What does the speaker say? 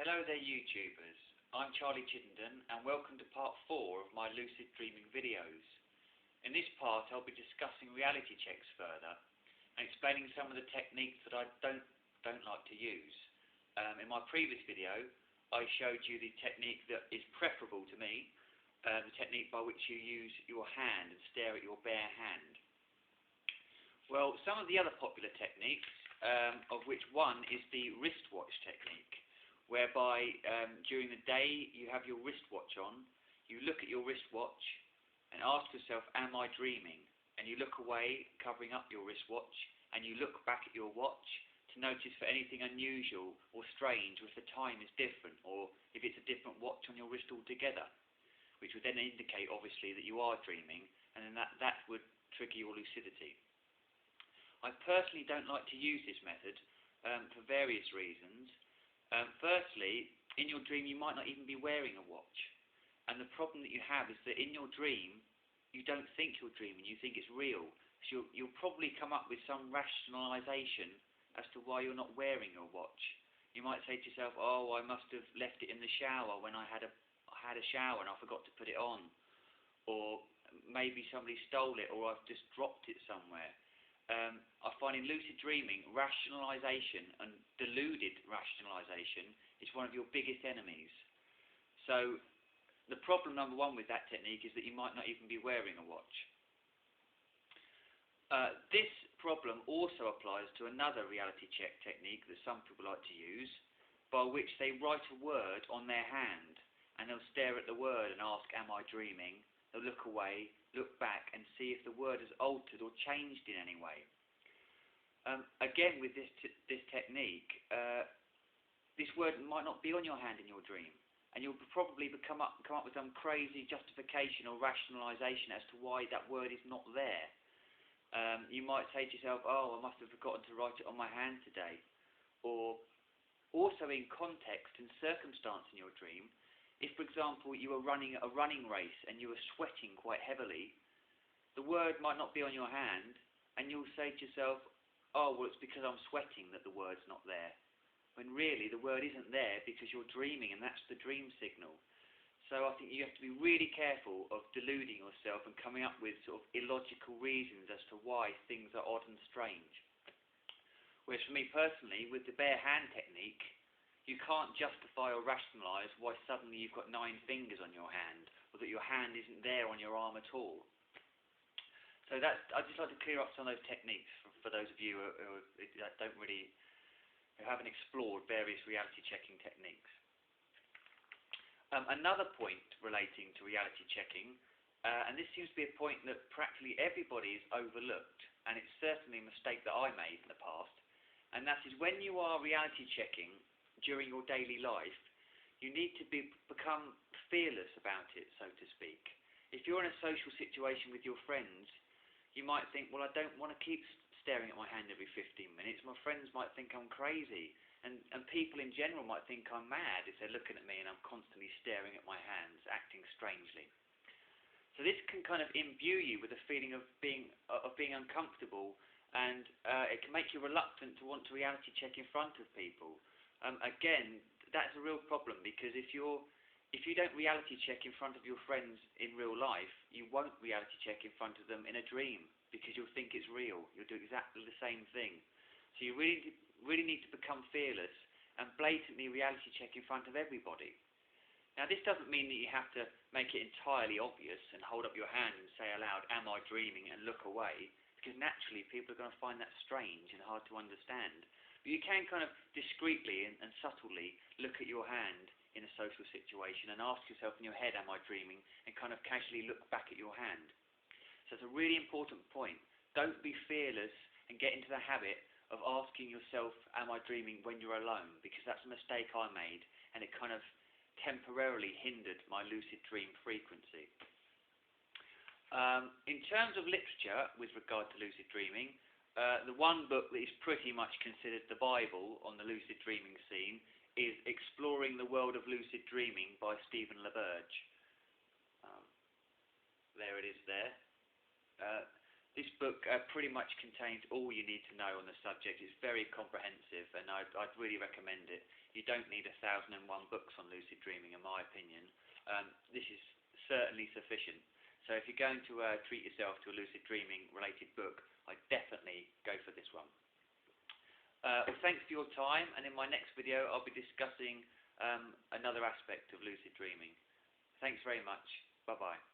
Hello there YouTubers, I'm Charlie Chittenden and welcome to part 4 of my lucid dreaming videos. In this part I'll be discussing reality checks further and explaining some of the techniques that I don't like to use. In my previous video I showed you the technique that is preferable to me, the technique by which you use your hand and stare at your bare hand. Well, some of the other popular techniques, of which one is the wristwatch technique, whereby during the day you have your wristwatch on, you look at your wristwatch and ask yourself, am I dreaming? And you look away, covering up your wristwatch, and you look back at your watch to notice for anything unusual or strange, or if the time is different, or if it's a different watch on your wrist altogether, which would then indicate obviously that you are dreaming, and then that would trigger your lucidity. I personally don't like to use this method for various reasons. Firstly, in your dream you might not even be wearing a watch, and the problem that you have is that in your dream you don't think you're dreaming, you think it's real. So you'll probably come up with some rationalisation as to why you're not wearing your watch. You might say to yourself, oh, I must have left it in the shower when I had a shower and I forgot to put it on, or maybe somebody stole it, or I've just dropped it somewhere. I find in lucid dreaming, rationalisation and deluded rationalisation is one of your biggest enemies. So the problem number one with that technique is that you might not even be wearing a watch. This problem also applies to another reality check technique that some people like to use, by which they write a word on their hand and they'll stare at the word and ask, am I dreaming? They'll look away, look back and see if the word has altered or changed in any way. Again, with this technique, this word might not be on your hand in your dream, and you'll probably come up with some crazy justification or rationalisation as to why that word is not there. You might say to yourself, oh, I must have forgotten to write it on my hand today. Or also in context and circumstance in your dream, if, for example, you were running a running race and you were sweating quite heavily, the word might not be on your hand, and you'll say to yourself, oh, well, it's because I'm sweating that the word's not there. When really the word isn't there because you're dreaming, and that's the dream signal. So I think you have to be really careful of deluding yourself and coming up with sort of illogical reasons as to why things are odd and strange. Whereas for me personally, with the bare hand technique, you can't justify or rationalise why suddenly you've got 9 fingers on your hand, or that your hand isn't there on your arm at all. So I'd just like to clear up some of those techniques for those of you who haven't explored various reality checking techniques. Another point relating to reality checking, and this seems to be a point that practically everybody has overlooked, and it's certainly a mistake that I made in the past, and that is when you are reality checking during your daily life, you need to become fearless about it, so to speak. If you're in a social situation with your friends, you might think, well, I don't want to keep staring at my hand every 15 minutes. My friends might think I'm crazy, and people in general might think I'm mad if they're looking at me and I'm constantly staring at my hands, acting strangely. So this can kind of imbue you with a feeling of being uncomfortable, and it can make you reluctant to want to reality check in front of people. Again, that's a real problem, because if you don't reality check in front of your friends in real life, you won't reality check in front of them in a dream, because you'll think it's real. You'll do exactly the same thing. So you really need to become fearless and blatantly reality check in front of everybody. Now, this doesn't mean that you have to make it entirely obvious and hold up your hand and say aloud, am I dreaming, and look away, because naturally people are going to find that strange and hard to understand. But you can kind of discreetly and subtly look at your hand in a social situation and ask yourself in your head, am I dreaming, and kind of casually look back at your hand. So it's a really important point. Don't be fearless and get into the habit of asking yourself, am I dreaming, when you're alone, because that's a mistake I made, and it kind of temporarily hindered my lucid dream frequency. In terms of literature with regard to lucid dreaming, the one book that is pretty much considered the Bible on the lucid dreaming scene is Exploring the World of Lucid Dreaming by Stephen LaBerge. There it is there. This book pretty much contains all you need to know on the subject. It's very comprehensive, and I'd really recommend it. You don't need 1001 books on lucid dreaming, in my opinion. This is certainly sufficient. So if you're going to treat yourself to a lucid dreaming related book, I'd definitely go for this one. Well, thanks for your time, and in my next video I'll be discussing another aspect of lucid dreaming. Thanks very much. Bye-bye.